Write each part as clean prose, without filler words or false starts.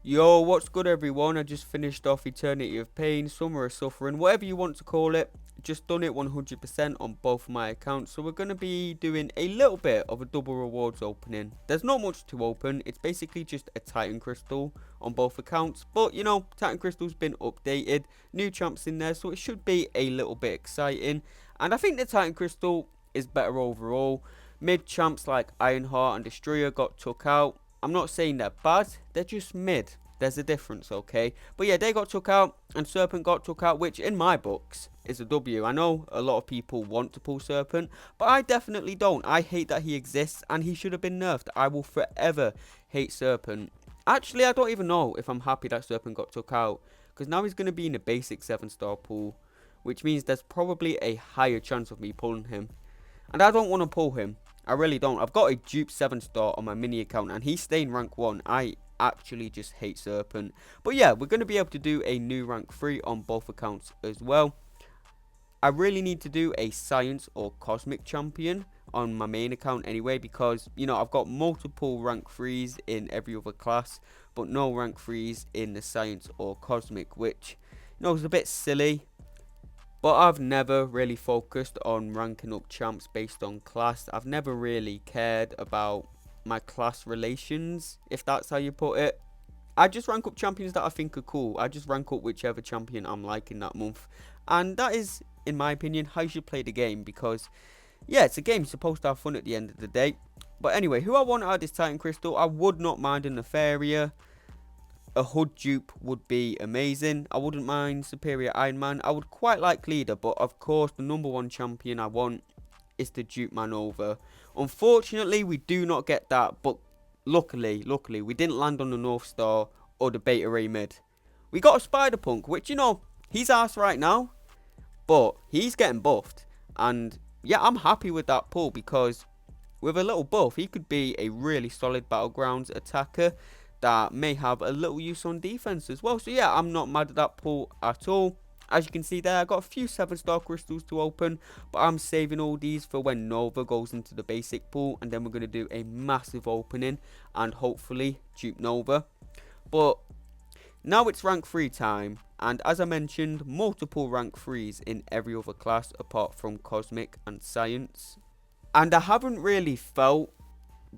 Yo, what's good everyone? I just finished off Eternity of Pain, Summer of Suffering, whatever you want to call it. Just done it 100% on both my accounts, so we're going to be doing a little bit of a double rewards opening. There's not much to open, it's basically just a Titan Crystal on both accounts, but you know, Titan Crystal's been updated, new champs in there, so it should be a little bit exciting. And I think the Titan Crystal is better overall. Mid champs like Ironheart and Destroyer got took out. I'm not saying they're bad, they're just mid. There's a difference, okay? But yeah, they got took out and Serpent got took out, which in my books is a W. I know a lot of people want to pull Serpent, but I definitely don't. I hate that he exists and he should have been nerfed. I will forever hate Serpent. Actually, I don't even know if I'm happy that Serpent got took out, because now he's going to be in a basic 7-star pool, which means there's probably a higher chance of me pulling him. And I don't want to pull him. I really don't. I've got a dupe 7-star on my mini account and he's staying rank 1. I actually just hate Serpent. But yeah, we're going to be able to do a new rank 3 on both accounts as well. I really need to do a Science or Cosmic Champion on my main account anyway, because, you know, I've got multiple rank 3s in every other class, but no rank 3s in the Science or Cosmic, which, you know, is a bit silly. But I've never really focused on ranking up champs based on class. I've never really cared about my class relations, if that's how you put it. I just rank up champions that I think are cool. I just rank up whichever champion I'm liking that month. And that is, in my opinion, how you should play the game. Because, yeah, it's a game. You're supposed to have fun at the end of the day. But anyway, who I want out of this Titan Crystal, I would not mind a Nefaria. A Hood dupe would be amazing. I wouldn't mind Superior Iron Man. I would quite like Leader, but of course the number one champion I want is the dupe Manova. Unfortunately, we do not get that, but luckily, we didn't land on the North Star or the Beta Ray mid. We got a Spider Punk, which, you know, he's ass right now, but he's getting buffed. And yeah, I'm happy with that pull, because with a little buff, he could be a really solid Battlegrounds attacker that may have a little use on defense as well. So yeah, I'm not mad at that pull at all. As you can see there, I got a few 7-star crystals to open, but I'm saving all these for when Nova goes into the basic pool, and then we're going to do a massive opening and hopefully dupe Nova. But now it's rank 3 time, and as I mentioned, multiple rank 3s in every other class apart from Cosmic and Science. And I haven't really felt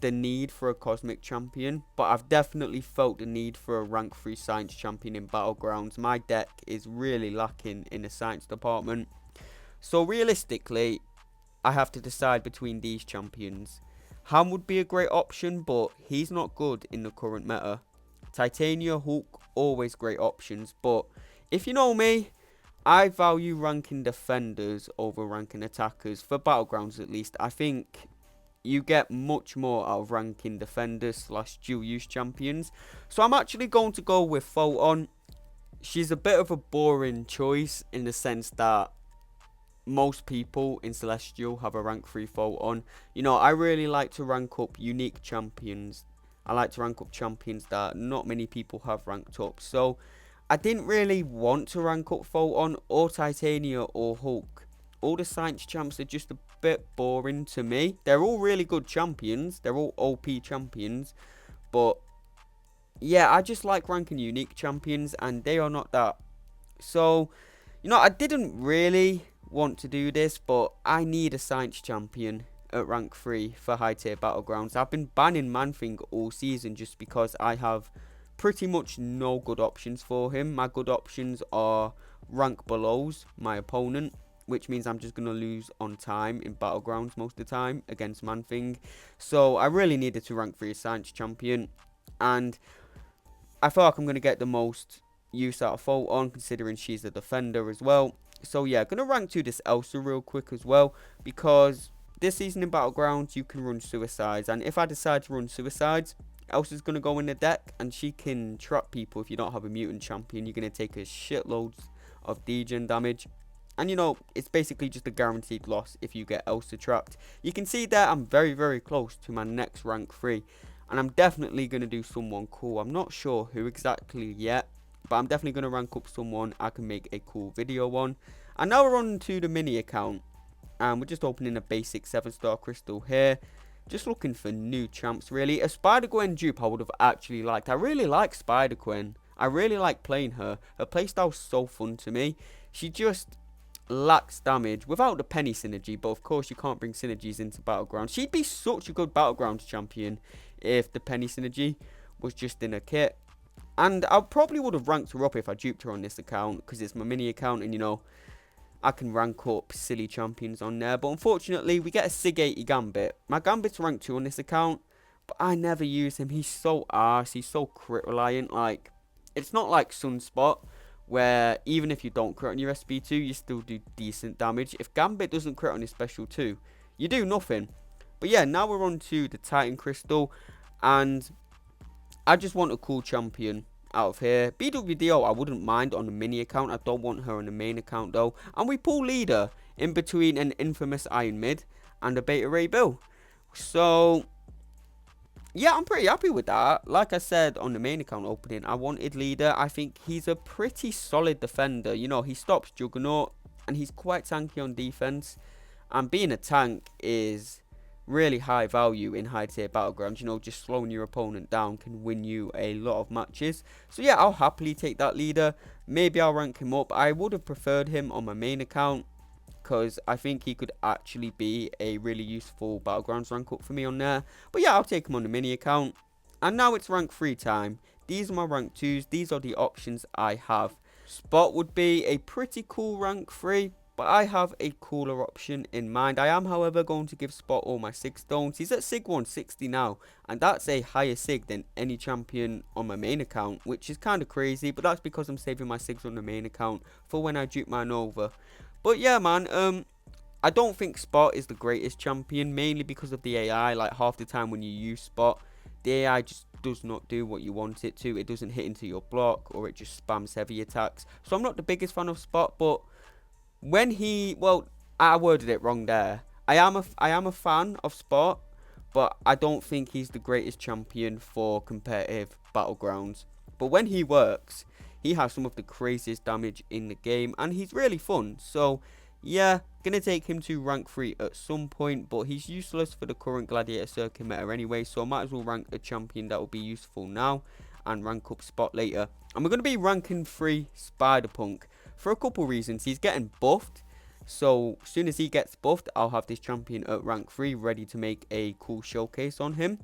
the need for a Cosmic Champion, but I've definitely felt the need for a rank 3 Science Champion in Battlegrounds. My deck is really lacking in the Science department. So realistically, I have to decide between these champions. Ham would be a great option, but he's not good in the current meta. Titania, Hulk, always great options, but if you know me, I value ranking defenders over ranking attackers, for Battlegrounds at least. I think you get much more out of ranking defenders / dual use champions. So I'm actually going to go with Photon. She's a bit of a boring choice in the sense that most people in Celestial have a rank 3 Photon. You know, I really like to rank up unique champions. I like to rank up champions that not many people have ranked up. So I didn't really want to rank up Photon or Titania or Hulk. All the Science champs are just a bit boring to me. They're all really good champions. They're all OP champions. But yeah, I just like ranking unique champions, and they are not that. So, you know, I didn't really want to do this, but I need a Science champion at rank 3 for high tier Battlegrounds. I've been banning Man-Thing all season just because I have pretty much no good options for him. My good options are rank belows my opponent, which means I'm just going to lose on time in Battlegrounds most of the time against Man-Thing. So I really needed to rank 3 a Science champion, and I feel like I'm going to get the most use out of Photon, considering she's a defender as well. So yeah, going to rank 2 this Elsa real quick as well, because this season in Battlegrounds you can run suicides, and if I decide to run suicides, Elsa's going to go in the deck and she can trap people. If you don't have a mutant champion, you're going to take a shitloads of degen damage. And you know, it's basically just a guaranteed loss if you get Elsa trapped. You can see there I'm very, very close to my next rank 3. And I'm definitely going to do someone cool. I'm not sure who exactly yet, but I'm definitely going to rank up someone I can make a cool video on. And now we're on to the mini account. And we're just opening a basic 7-star crystal here. just looking for new champs, really. A Spider-Gwen dupe I would have actually liked. I really like Spider-Gwen. I really like playing her. Her playstyle's so fun to me. She just lacks damage without the penny synergy, but of course you can't bring synergies into Battlegrounds. She'd be such a good Battlegrounds champion if the penny synergy was just in a kit. And I probably would have ranked her up if I duped her on this account, because it's my mini account and, you know, I can rank up silly champions on there. But unfortunately, we get a Sig 80 Gambit. My Gambit's ranked 2 on this account, but I never use him. He's so arse. He's so crit reliant. Like, it's not like Sunspot, where even if you don't crit on your SB2, you still do decent damage. If Gambit doesn't crit on his special 2, you do nothing. But yeah, now we're on to the Titan Crystal, and I just want a cool champion out of here. BWDO I wouldn't mind on the mini account. I don't want her on the main account though. And we pull leader in between an infamous Iron Mid and a Beta Ray Bill. So yeah, I'm pretty happy with that. Like I said on the main account opening, I wanted leader. I think he's a pretty solid defender. You know, he stops Juggernaut and he's quite tanky on defense. And being a tank is really high value in high tier battlegrounds. You know, just slowing your opponent down can win you a lot of matches. So yeah, I'll happily take that leader. Maybe I'll rank him up. I would have preferred him on my main account, because I think he could actually be a really useful Battlegrounds rank up for me on there. But yeah, I'll take him on the mini account. And now it's rank 3 time. These are my rank 2s. These are the options I have. Spot would be a pretty cool rank 3, but I have a cooler option in mind. I am, however, going to give Spot all my Sig stones. He's at Sig 160 now, and that's a higher Sig than any champion on my main account, which is kind of crazy, but that's because I'm saving my Sigs on the main account for when I dupe mine over. But yeah, man, I don't think Spot is the greatest champion, mainly because of the AI. Like, half the time when you use Spot, the AI just does not do what you want it to. It doesn't hit into your block, or it just spams heavy attacks. So I'm not the biggest fan of Spot, but when he, well, I worded it wrong there. I am a fan of Spot, but I don't think he's the greatest champion for competitive Battlegrounds. But when he works, he has some of the craziest damage in the game, and he's really fun. So yeah, gonna take him to rank 3 at some point, but he's useless for the current Gladiator Circuit meta anyway, so I might as well rank a champion that will be useful now and rank up Spot later. And we're going to be ranking 3 Spider-Punk for a couple reasons. He's getting buffed, so as soon as he gets buffed, I'll have this champion at rank 3 ready to make a cool showcase on him.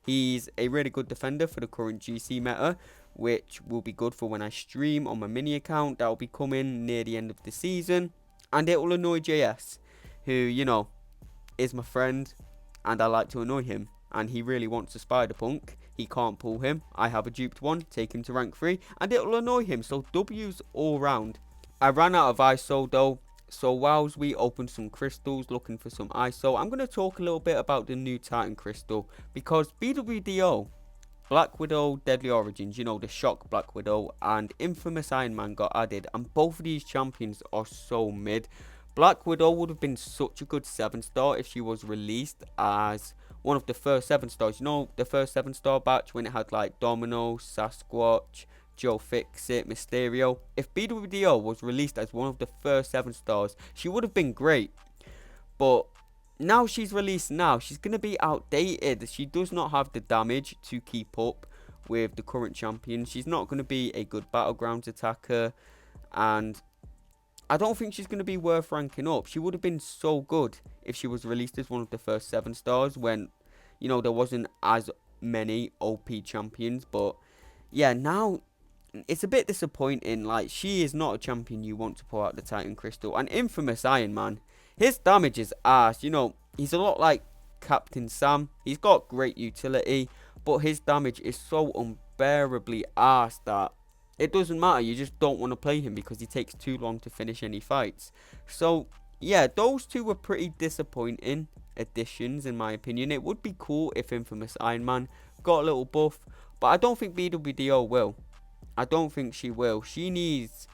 He's a really good defender for the current GC meta, which will be good for when I stream on my mini account. That will be coming near the end of the season. And it will annoy JS, who, you know, is my friend, and I like to annoy him. And he really wants a Spider-Punk. He can't pull him. I have a duped one, take him to rank 3, and it will annoy him. So W's all round. I ran out of ISO though, so whilst we open some crystals looking for some ISO, I'm going to talk a little bit about the new Titan Crystal, because BWDO, Black Widow, Deadly Origins, you know, the Shock Black Widow, and Infamous Iron Man got added, and both of these champions are so mid. Black Widow would have been such a good 7-star if she was released as one of the first 7-stars. You know, the first 7-star batch when it had like Domino, Sasquatch, Joe Fixit, Mysterio. If BWDO was released as one of the first 7-stars, she would have been great. But now she's released now, she's going to be outdated. She does not have the damage to keep up with the current champion. She's not going to be a good Battlegrounds attacker, and I don't think she's going to be worth ranking up. She would have been so good if she was released as one of the first 7-stars when, you know, there wasn't as many OP champions. But yeah, now it's a bit disappointing. Like, she is not a champion you want to pull out the Titan Crystal. And Infamous Iron Man, his damage is ass. You know, he's a lot like Captain Sam. He's got great utility, but his damage is so unbearably ass that it doesn't matter. You just don't want to play him because he takes too long to finish any fights. So yeah, those two were pretty disappointing additions in my opinion. It would be cool if Infamous Iron Man got a little buff, but I don't think BWDO will. I don't think she will. She needs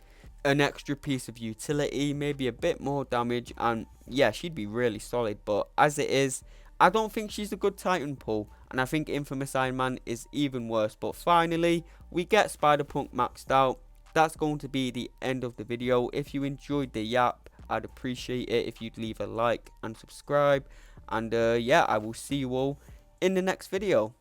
an extra piece of utility, maybe a bit more damage, and yeah, she'd be really solid. But as it is, I don't think she's a good Titan pull, and I think Infamous Iron Man is even worse. But finally, we get Spider-Punk maxed out. That's going to be the end of the video. If you enjoyed the yap, I'd appreciate it if you'd leave a like and subscribe. And yeah, I will see you all in the next video.